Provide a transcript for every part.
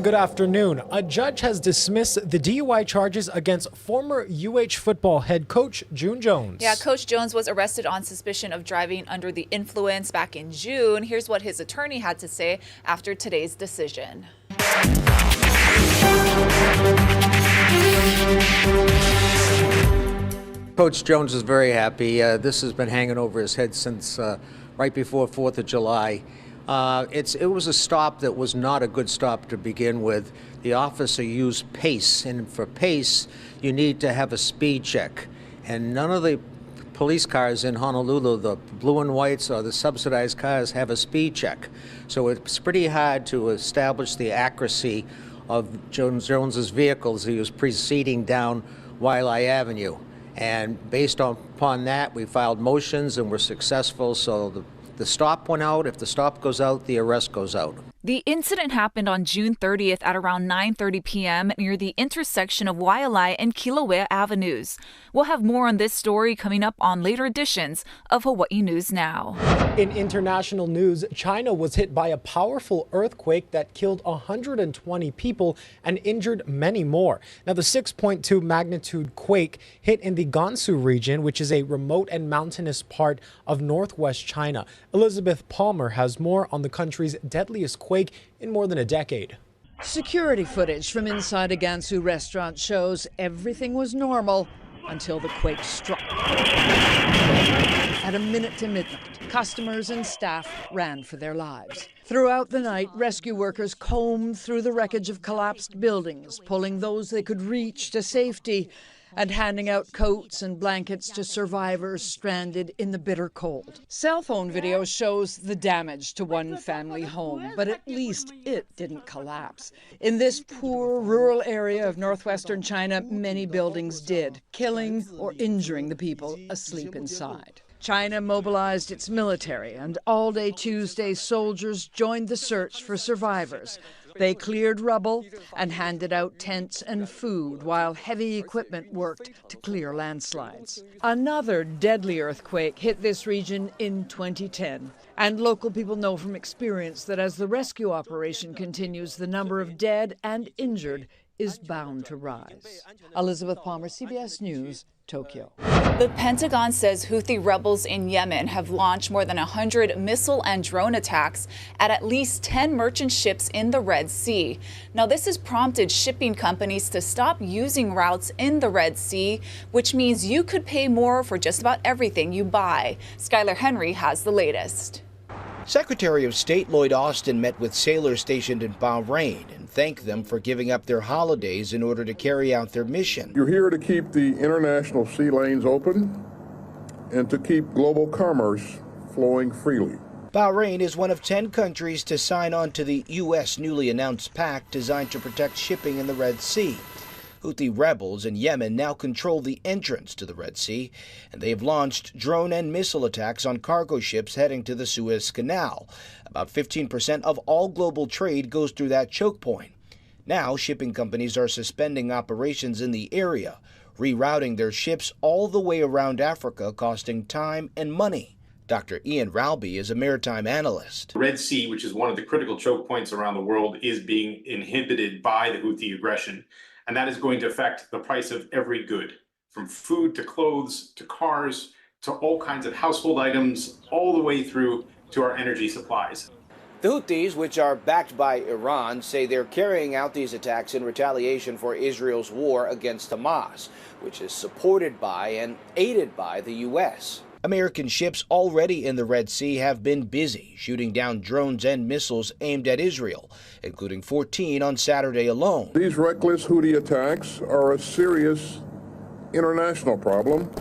good afternoon. A judge has dismissed the DUI charges against former football head coach June Jones. Yeah, Coach Jones was arrested on suspicion of driving under the influence back in June. Here's what his attorney had to say after today's decision. Coach Jones is very happy. This has been hanging over his head since right before 4th of July. It was a stop that was not a good stop to begin with. The officer used pace, and for pace, you need to have a speed check. And none of the police cars in Honolulu, the blue and whites or the subsidized cars, have a speed check. So it's pretty hard to establish the accuracy of Jones's vehicles. He was proceeding down Waialae Avenue. And based upon that, we filed motions and were successful. So the stop went out. If the stop goes out, the arrest goes out. The incident happened on June 30th at around 9:30 p.m. near the intersection of Waialae and Kilauea Avenues. We'll have more on this story coming up on later editions of Hawaii News Now. In international news, China was hit by a powerful earthquake that killed 120 people and injured many more. Now, the 6.2 magnitude quake hit in the Gansu region, which is a remote and mountainous part of northwest China. Elizabeth Palmer has more on the country's deadliest quake in more than a decade. Security footage from inside a Gansu restaurant shows everything was normal until the quake struck. At a minute to midnight, customers and staff ran for their lives. Throughout the night, rescue workers combed through the wreckage of collapsed buildings, pulling those they could reach to safety and handing out coats and blankets to survivors stranded in the bitter cold. Cell phone video shows the damage to one family home, but at least it didn't collapse. In this poor rural area of northwestern China, many buildings did, killing or injuring the people asleep inside. China mobilized its military, and all day Tuesday, soldiers joined the search for survivors. They cleared rubble and handed out tents and food while heavy equipment worked to clear landslides. Another deadly earthquake hit this region in 2010. And local people know from experience that as the rescue operation continues, the number of dead and injured is bound to rise. Elizabeth Palmer, CBS News, Tokyo. The Pentagon says Houthi rebels in Yemen have launched more than 100 missile and drone attacks at least 10 merchant ships in the Red Sea. Now, this has prompted shipping companies to stop using routes in the Red Sea, which means you could pay more for just about everything you buy. Skylar Henry has the latest. Secretary of State Lloyd Austin met with sailors stationed in Bahrain and thanked them for giving up their holidays in order to carry out their mission. You're here to keep the international sea lanes open and to keep global commerce flowing freely. Bahrain is one of 10 countries to sign on to the U.S. newly announced pact designed to protect shipping in the Red Sea. Houthi rebels in Yemen now control the entrance to the Red Sea, and they have launched drone and missile attacks on cargo ships heading to the Suez Canal. About 15% of all global trade goes through that choke point. Now, shipping companies are suspending operations in the area, rerouting their ships all the way around Africa, costing time and money. Dr. Ian Ralby is a maritime analyst. The Red Sea, which is one of the critical choke points around the world, is being inhibited by the Houthi aggression. And that is going to affect the price of every good, from food to clothes to cars to all kinds of household items, all the way through to our energy supplies. The Houthis, which are backed by Iran, say they're carrying out these attacks in retaliation for Israel's war against Hamas, which is supported by and aided by the U.S. American ships already in the Red Sea have been busy shooting down drones and missiles aimed at Israel, including 14 on Saturday alone. These reckless Houthi attacks are a serious international problem,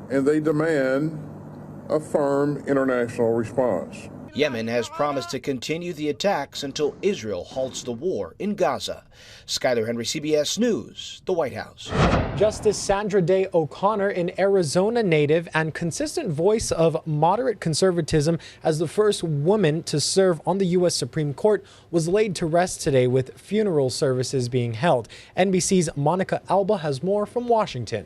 and they demand a firm international response. Yemen has promised to continue the attacks until Israel halts the war in Gaza. Skylar Henry, CBS News, the White House. Justice Sandra Day O'Connor, an Arizona native and consistent voice of moderate conservatism as the first woman to serve on the U.S. Supreme Court, was laid to rest today with funeral services being held. NBC's Monica Alba has more from Washington.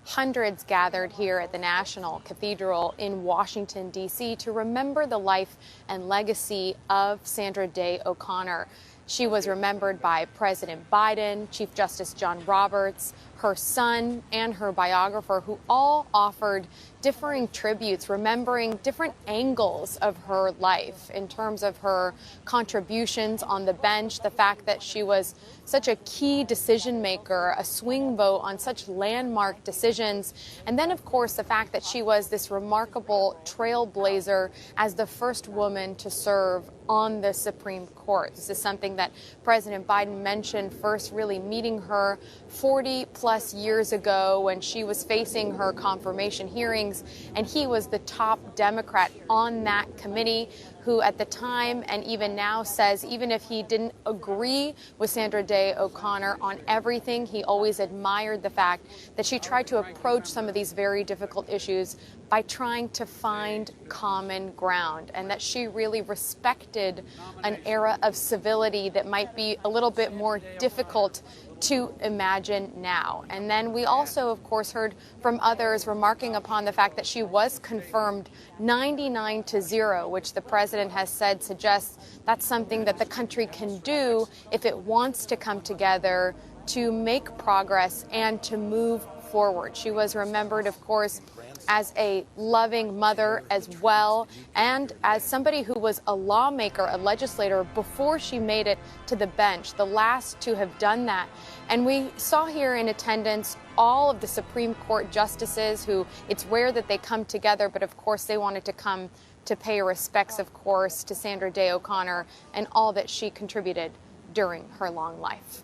Hundreds gathered here at the National Cathedral in Washington, D.C. to remember the life and legacy of Sandra Day O'Connor. She was remembered by President Biden, Chief Justice John Roberts, her son, and her biographer, who all offered differing tributes, remembering different angles of her life in terms of her contributions on the bench, the fact that she was such a key decision maker, a swing vote on such landmark decisions, and then, of course, the fact that she was this remarkable trailblazer as the first woman to serve on the Supreme Court. This is something that President Biden mentioned first really meeting her 40 plus years ago when she was facing her confirmation hearings, and he was the top Democrat on that committee, who at the time and even now says even if he didn't agree with Sandra Day O'Connor on everything, he always admired the fact that she tried to approach some of these very difficult issues by trying to find common ground, and that she really respected an era of civility that might be a little bit more difficult to imagine now. And then we also, of course, heard from others remarking upon the fact that she was confirmed 99-0, which the president has said suggests that's something that the country can do if it wants to come together to make progress and to move forward. She was remembered, of course, as a loving mother as well, and as somebody who was a lawmaker, a legislator, before she made it to the bench, the last to have done that. And we saw here in attendance all of the Supreme Court justices who, it's rare that they come together, but of course they wanted to come to pay respects, of course, to Sandra Day O'Connor and all that she contributed during her long life.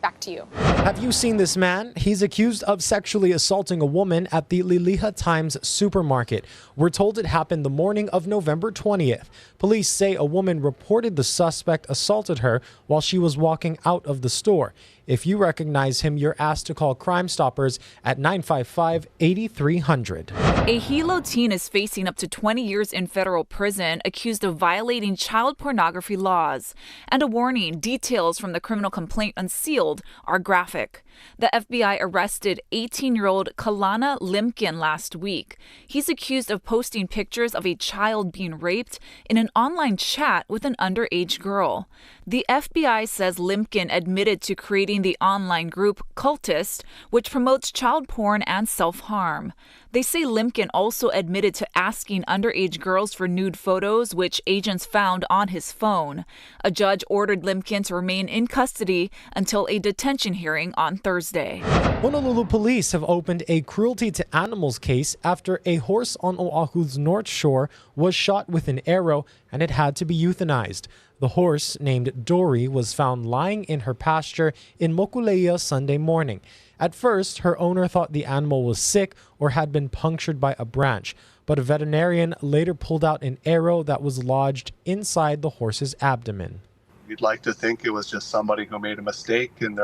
Back to you. Have you seen this man? He's accused of sexually assaulting a woman at the Liliha Times supermarket. We're told it happened the morning of November 20th. Police say a woman reported the suspect assaulted her while she was walking out of the store. If you recognize him, you're asked to call Crime Stoppers at 955-8300. A Hilo teen is facing up to 20 years in federal prison accused of violating child pornography laws. And a warning, details from the criminal complaint unsealed are graphic. The FBI arrested 18-year-old Kalana Limkin last week. He's accused of posting pictures of a child being raped in an online chat with an underage girl. The FBI says Limkin admitted to creating the online group Cultist, which promotes child porn and self-harm. They say Limkin also admitted to asking underage girls for nude photos, which agents found on his phone. A judge ordered Limkin to remain in custody until a detention hearing on Thursday. Honolulu police have opened a cruelty to animals case after a horse on Oahu's North Shore was shot with an arrow and it had to be euthanized. The horse, named Dory, was found lying in her pasture in Mokuleia Sunday morning. At first, her owner thought the animal was sick or had been punctured by a branch, but a veterinarian later pulled out an arrow that was lodged inside the horse's abdomen. You'd like to think it was just somebody who made a mistake and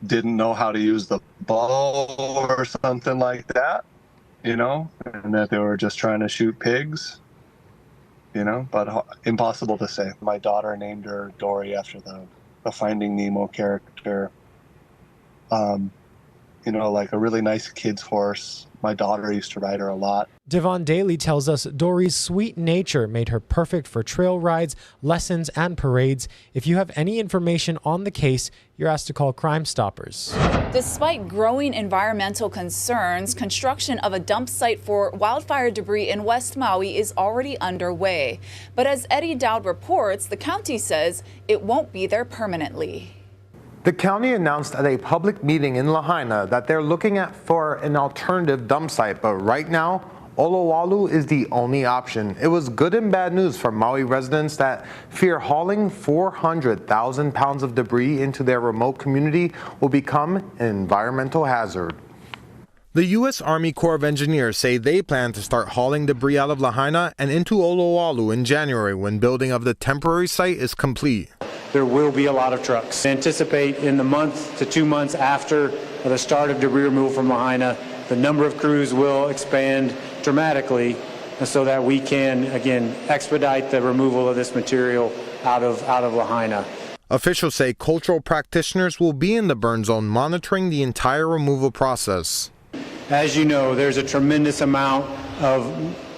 didn't know how to use the bow or something like that, and that they were just trying to shoot pigs. But impossible to say. My daughter named her Dory after the Finding Nemo character. Like a really nice kid's horse. My daughter used to ride her a lot. Devon Daly tells us Dory's sweet nature made her perfect for trail rides, lessons, and parades. If you have any information on the case, you're asked to call Crime Stoppers. Despite growing environmental concerns, construction of a dump site for wildfire debris in West Maui is already underway. But as Eddie Dowd reports, the county says it won't be there permanently. The county announced at a public meeting in Lahaina that they're looking for an alternative dump site, but right now, Olowalu is the only option. It was good and bad news for Maui residents that fear hauling 400,000 pounds of debris into their remote community will become an environmental hazard. The U.S. Army Corps of Engineers say they plan to start hauling debris out of Lahaina and into Olowalu in January when building of the temporary site is complete. There will be a lot of trucks. Anticipate in the month to 2 months after the start of debris removal from Lahaina, the number of crews will expand dramatically so that we can, again, expedite the removal of this material out of Lahaina. Officials say cultural practitioners will be in the burn zone monitoring the entire removal process. As you know, there's a tremendous amount of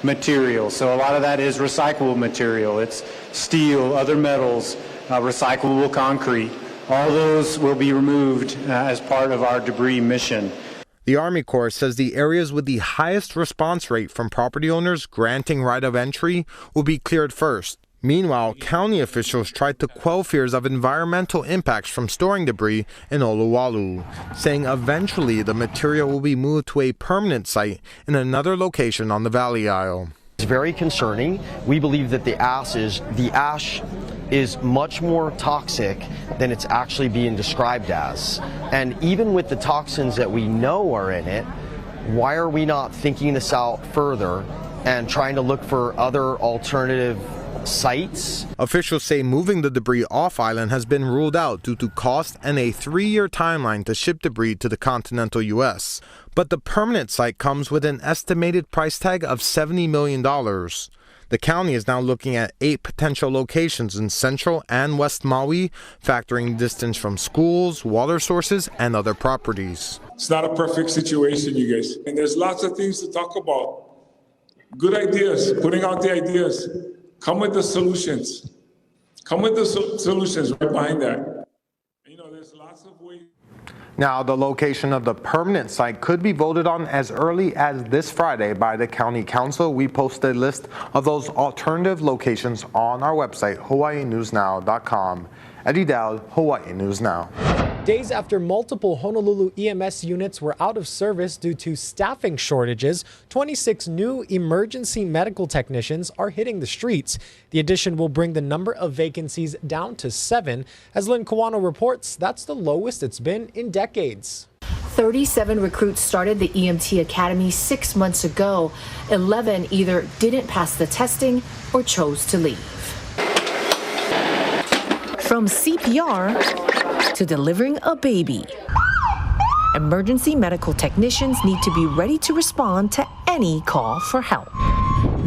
material. So a lot of that is recyclable material. It's steel, other metals, recyclable concrete. All those will be removed as part of our debris mission. The Army Corps says the areas with the highest response rate from property owners granting right of entry will be cleared first. Meanwhile, county officials tried to quell fears of environmental impacts from storing debris in Olowalu, saying eventually the material will be moved to a permanent site in another location on the Valley Isle. It's very concerning. We believe that the ash is much more toxic than it's actually being described as. And even with the toxins that we know are in it, why are we not thinking this out further and trying to look for other alternative sites? Officials say moving the debris off island has been ruled out due to cost and a 3-year timeline to ship debris to the continental U.S. But the permanent site comes with an estimated price tag of $70 million. The county is now looking at 8 potential locations in central and west Maui, factoring distance from schools, water sources, and other properties. It's not a perfect situation, you guys. And there's lots of things to talk about. Good ideas, putting out the ideas. Come with the solutions. Come with the solutions right behind that. You know, there's lots of ways. Now, the location of the permanent site could be voted on as early as this Friday by the County Council. We posted a list of those alternative locations on our website, hawaiinewsnow.com. Eddie Dowd, Hawaii News Now. Days after multiple Honolulu EMS units were out of service due to staffing shortages, 26 new emergency medical technicians are hitting the streets. The addition will bring the number of vacancies down to 7. As Lynn Kawano reports, that's the lowest it's been in decades. 37 recruits started the EMT Academy 6 months ago. 11 either didn't pass the testing or chose to leave. From CPR to delivering a baby, emergency medical technicians need to be ready to respond to any call for help.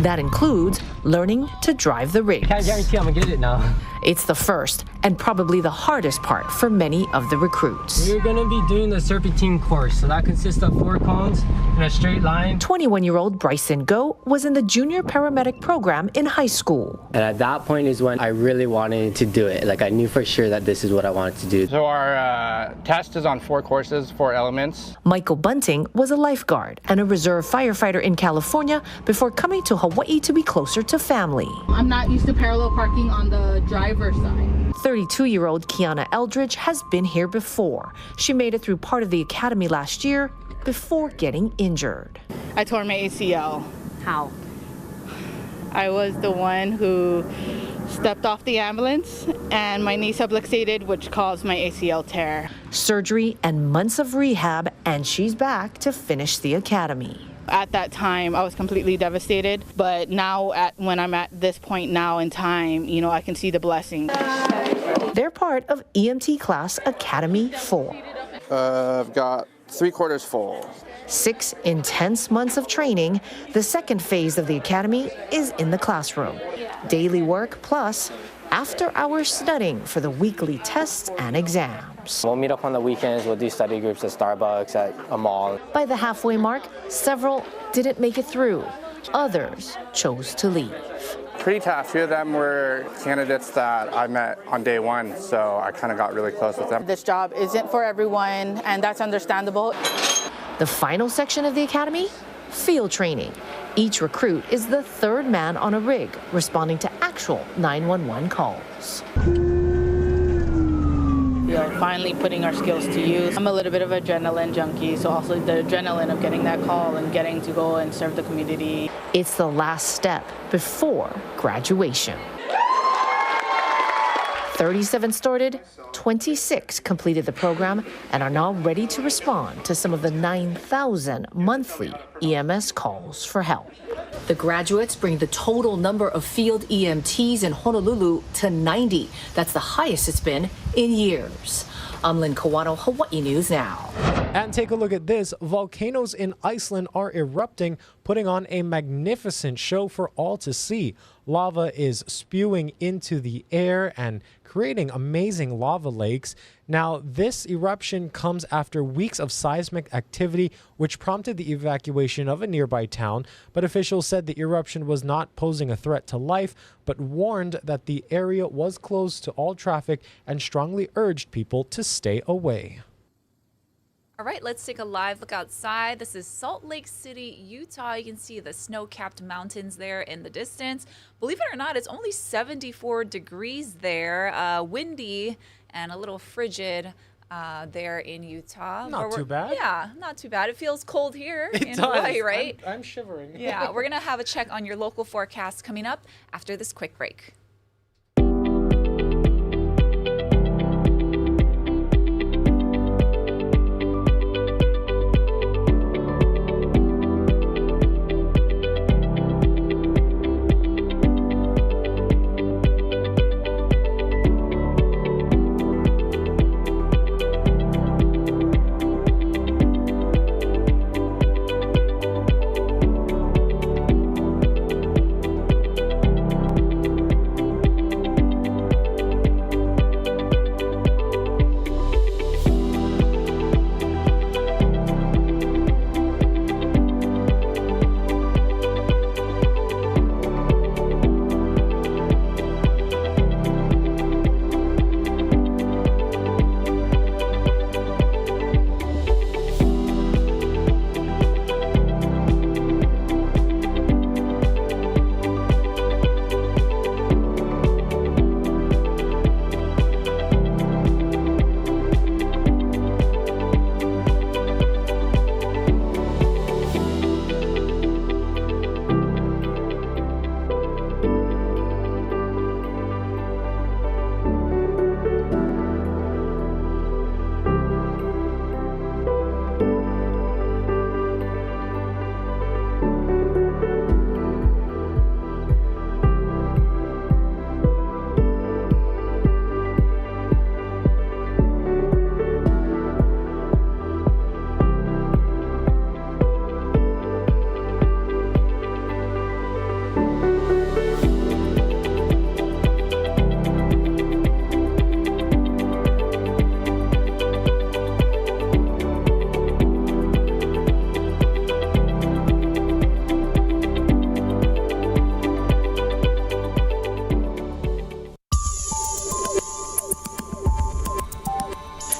That includes learning to drive the rigs. Can't guarantee I'm gonna get it now. It's the first and probably the hardest part for many of the recruits. We're gonna be doing the serpentine course, so that consists of 4 cones in a straight line. 21-year-old Bryson Go was in the junior paramedic program in high school. And at that point is when I really wanted to do it. Like, I knew for sure that this is what I wanted to do. So our test is on 4 courses, 4 elements. Michael Bunting was a lifeguard and a reserve firefighter in California before coming to Hawaii to be closer to family. I'm not used to parallel parking on the driver's side. 32-year-old Kiana Eldridge has been here before. She made it through part of the academy last year before getting injured. I tore my ACL. How? I was the one who stepped off the ambulance and my knee subluxated, which caused my ACL tear. Surgery and months of rehab, and she's back to finish the academy. At that time, I was completely devastated, but now when I'm at this point now in time, you know, I can see the blessing. They're part of EMT Class Academy 4. I've got 3/4 full. 6 intense months of training. The second phase of the academy is in the classroom. Daily work plus after-hours studying for the weekly tests and exams. We'll meet up on the weekends. We'll do study groups at Starbucks, at a mall. By the halfway mark, several didn't make it through. Others chose to leave. Pretty tough. A few of them were candidates that I met on day 1, so I kind of got really close with them. This job isn't for everyone, and that's understandable. The final section of the academy? Field training. Each recruit is the 3rd man on a rig, responding to actual 911 calls. We are finally putting our skills to use. I'm a little bit of an adrenaline junkie, so also the adrenaline of getting that call and getting to go and serve the community. It's the last step before graduation. 37 started, 26 completed the program and are now ready to respond to some of the 9,000 monthly EMS calls for help. The graduates bring the total number of field EMTs in Honolulu to 90. That's the highest it's been in years. I'm Lynn Kawano, Hawaii News Now. And take a look at this. Volcanoes in Iceland are erupting, putting on a magnificent show for all to see. Lava is spewing into the air and creating amazing lava lakes. Now, this eruption comes after weeks of seismic activity, which prompted the evacuation of a nearby town. But officials said the eruption was not posing a threat to life, but warned that the area was closed to all traffic and strongly urged people to stay away. All right, let's take a live look outside. This is Salt Lake City, Utah. You can see the snow-capped mountains there in the distance. Believe it or not, it's only 74 degrees there, windy and a little frigid there in Utah. Not too bad. Yeah, not too bad. It feels cold here in does. Hawaii, right? I'm shivering. Yeah, we're going to have a check on your local forecast coming up after this quick break.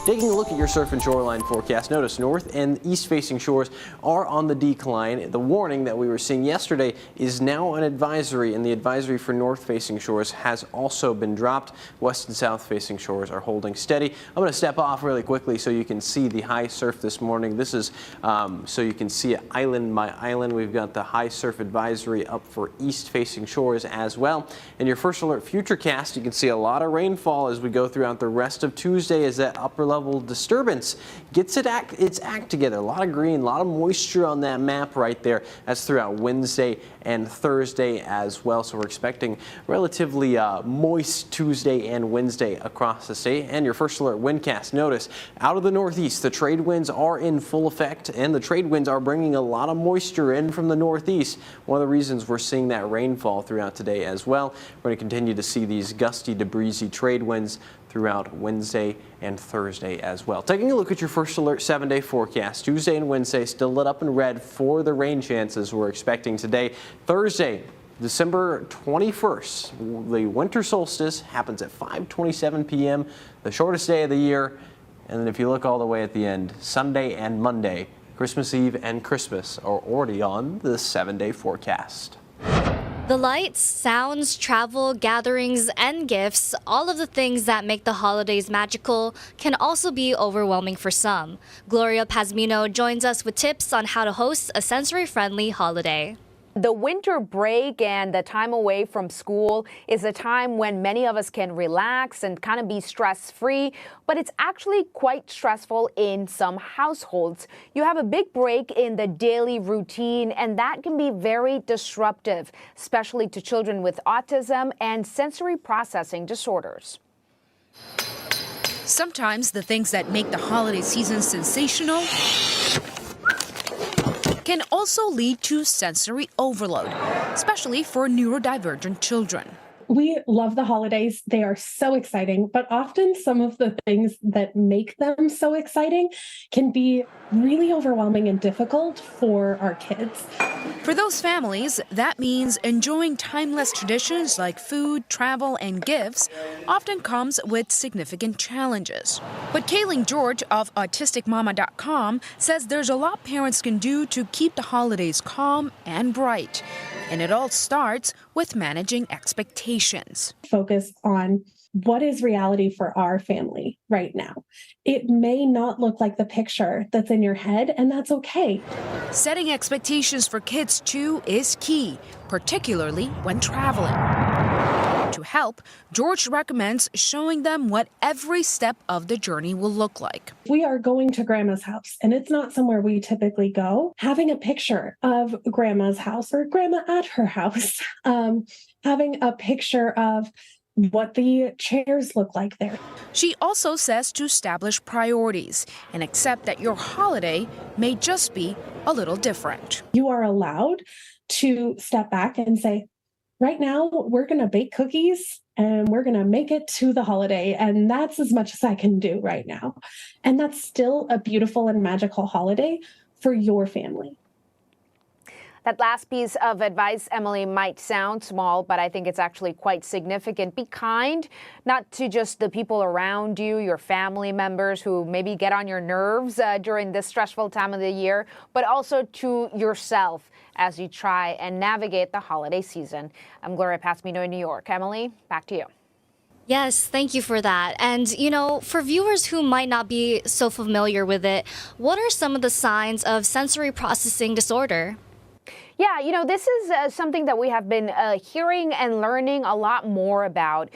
Taking a look at your surf and shoreline forecast, notice north and east-facing shores are on the decline. The warning that we were seeing yesterday is now an advisory, and the advisory for north-facing shores has also been dropped. West and south-facing shores are holding steady. I'm going to step off really quickly so you can see the high surf this morning. This is so you can see island by island. We've got the high surf advisory up for east-facing shores as well. In your first alert futurecast, you can see a lot of rainfall as we go throughout the rest of Tuesday as that upper-level disturbance gets its act together. A lot of green, a lot of moisture on that map right there. That's throughout Wednesday and Thursday as well. So we're expecting relatively moist Tuesday and Wednesday across the state. And your first alert windcast, notice out of the northeast, the trade winds are in full effect, and the trade winds are bringing a lot of moisture in from the northeast. One of the reasons we're seeing that rainfall throughout today as well. We're going to continue to see these gusty to breezy trade winds throughout Wednesday and Thursday as well. Taking a look at your first alert 7-day forecast, Tuesday and Wednesday still lit up in red for the rain chances we're expecting today. Thursday, December 21st, the winter solstice happens at 5:27 p.m., the shortest day of the year. And then if you look all the way at the end, Sunday and Monday, Christmas Eve and Christmas are already on the 7-day forecast. The lights, sounds, travel, gatherings, and gifts, all of the things that make the holidays magical, can also be overwhelming for some. Gloria Pazmino joins us with tips on how to host a sensory-friendly holiday. The winter break and the time away from school is a time when many of us can relax and kind of be stress-free, but it's actually quite stressful in some households. You have a big break in the daily routine, and that can be very disruptive, especially to children with autism and sensory processing disorders. Sometimes the things that make the holiday season sensational can also lead to sensory overload, especially for neurodivergent children. We love the holidays. They are so exciting, but often some of the things that make them so exciting can be really overwhelming and difficult for our kids. For those families, that means enjoying timeless traditions like food, travel, and gifts often comes with significant challenges. But Kayleen George of AutisticMama.com says there's a lot parents can do to keep the holidays calm and bright. And it all starts with managing expectations. Focus on what is reality for our family right now. It may not look like the picture that's in your head, and that's okay. Setting expectations for kids, too, is key, particularly when traveling. To help, George recommends showing them what every step of the journey will look like. If we are going to grandma's house and it's not somewhere we typically go, having a picture of grandma's house or grandma at her house, having a picture of what the chairs look like there. She also says to establish priorities and accept that your holiday may just be a little different. You are allowed to step back and say, right now, we're going to bake cookies and we're going to make it to the holiday. And that's as much as I can do right now. And that's still a beautiful and magical holiday for your family. That last piece of advice, Emily, might sound small, but I think it's actually quite significant. Be kind, not to just the people around you, your family members who maybe get on your nerves during this stressful time of the year, but also to yourself as you try and navigate the holiday season. I'm Gloria Pasmino in New York. Emily, back to you. Yes, thank you for that. And, for viewers who might not be so familiar with it, what are some of the signs of sensory processing disorder? Yeah, this is something that we have been hearing and learning a lot more about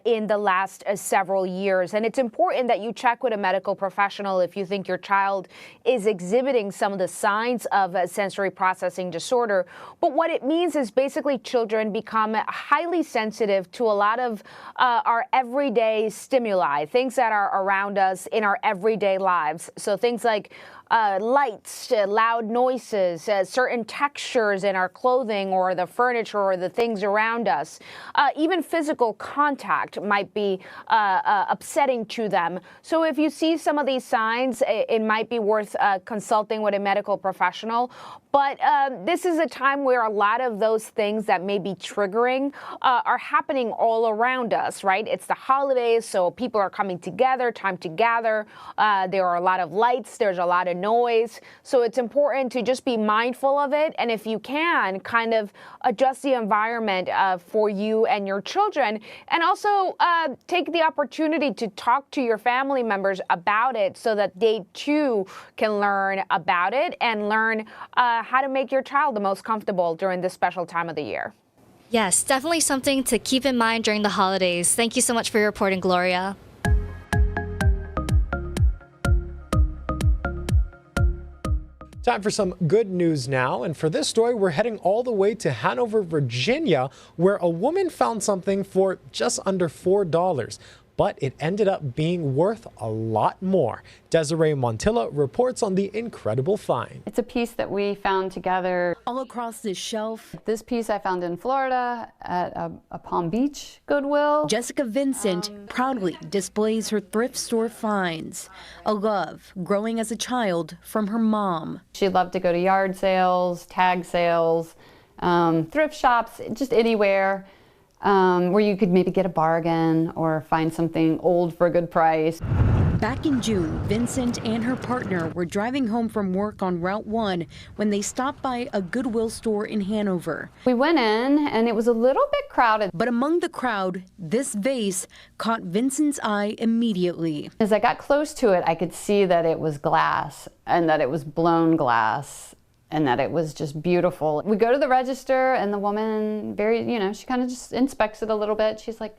in the last several years. And it's important that you check with a medical professional if you think your child is exhibiting some of the signs of sensory processing disorder. But what it means is basically children become highly sensitive to a lot of our everyday stimuli, things that are around us in our everyday lives. So things like lights, loud noises, certain textures in our clothing or the furniture or the things around us. Even physical contact might be upsetting to them. So if you see some of these signs, it might be worth consulting with a medical professional. But this is a time where a lot of those things that may be triggering are happening all around us, right? It's the holidays, so people are coming together, time to gather. There are a lot of lights, there's a lot of noise. So it's important to just be mindful of it. And if you can, kind of adjust the environment for you and your children. And also take the opportunity to talk to your family members about it so that they too can learn about it and learn how to make your child the most comfortable during this special time of the year. Yes, definitely something to keep in mind during the holidays. Thank you so much for your reporting, Gloria. Time for some good news now. And for this story, we're heading all the way to Hanover, Virginia, where a woman found something for just under $4. But it ended up being worth a lot more. Desiree Montilla reports on the incredible find. It's a piece that we found together all across this shelf. This piece I found in Florida at a Palm Beach Goodwill. Jessica Vincent proudly displays her thrift store finds, a love growing as a child from her mom. She loved to go to yard sales, tag sales, thrift shops, just anywhere. Where you could maybe get a bargain or find something old for a good price. Back in June, Vincent and her partner were driving home from work on Route 1 when they stopped by a Goodwill store in Hanover. We went in and it was a little bit crowded. But among the crowd, this vase caught Vincent's eye immediately. As I got close to it, I could see that it was glass and that it was blown glass. And that it was just beautiful. We go to the register and the woman she kind of just inspects it a little bit. She's like,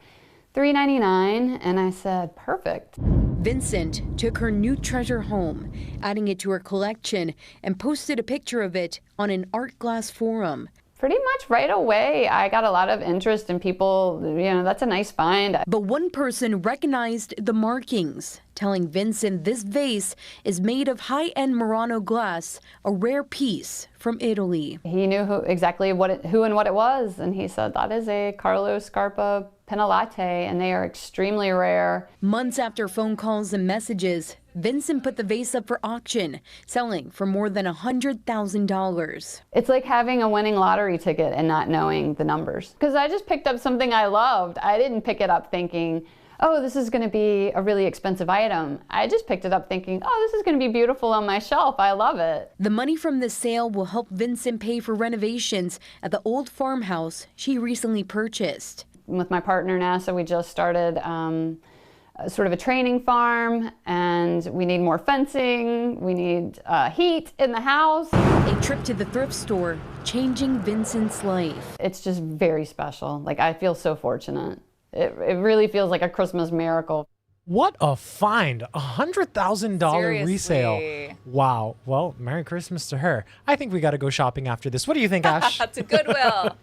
$3.99, and I said, perfect. Vincent took her new treasure home, adding it to her collection, and posted a picture of it on an art glass forum. Pretty much right away, I got a lot of interest in people, that's a nice find. But one person recognized the markings, telling Vincent this vase is made of high-end Murano glass, a rare piece from Italy. He knew exactly who and what it was, and he said that is a Carlo Scarpa Pinalate, and they are extremely rare. Months after phone calls and messages, Vincent put the vase up for auction, selling for more than $100,000. It's like having a winning lottery ticket and not knowing the numbers. Because I just picked up something I loved. I didn't pick it up thinking, oh, this is going to be a really expensive item. I just picked it up thinking, oh, this is going to be beautiful on my shelf. I love it. The money from the sale will help Vincent pay for renovations at the old farmhouse she recently purchased. With my partner NASA, we just started sort of a training farm, and we need more fencing, we need heat in the house. A trip to the thrift store, changing Vincent's life. It's just very special. Like, I feel so fortunate. It really feels like a Christmas miracle. What a find, $100,000 resale. Wow, well, Merry Christmas to her. I think we gotta go shopping after this. What do you think, Ash? To Goodwill.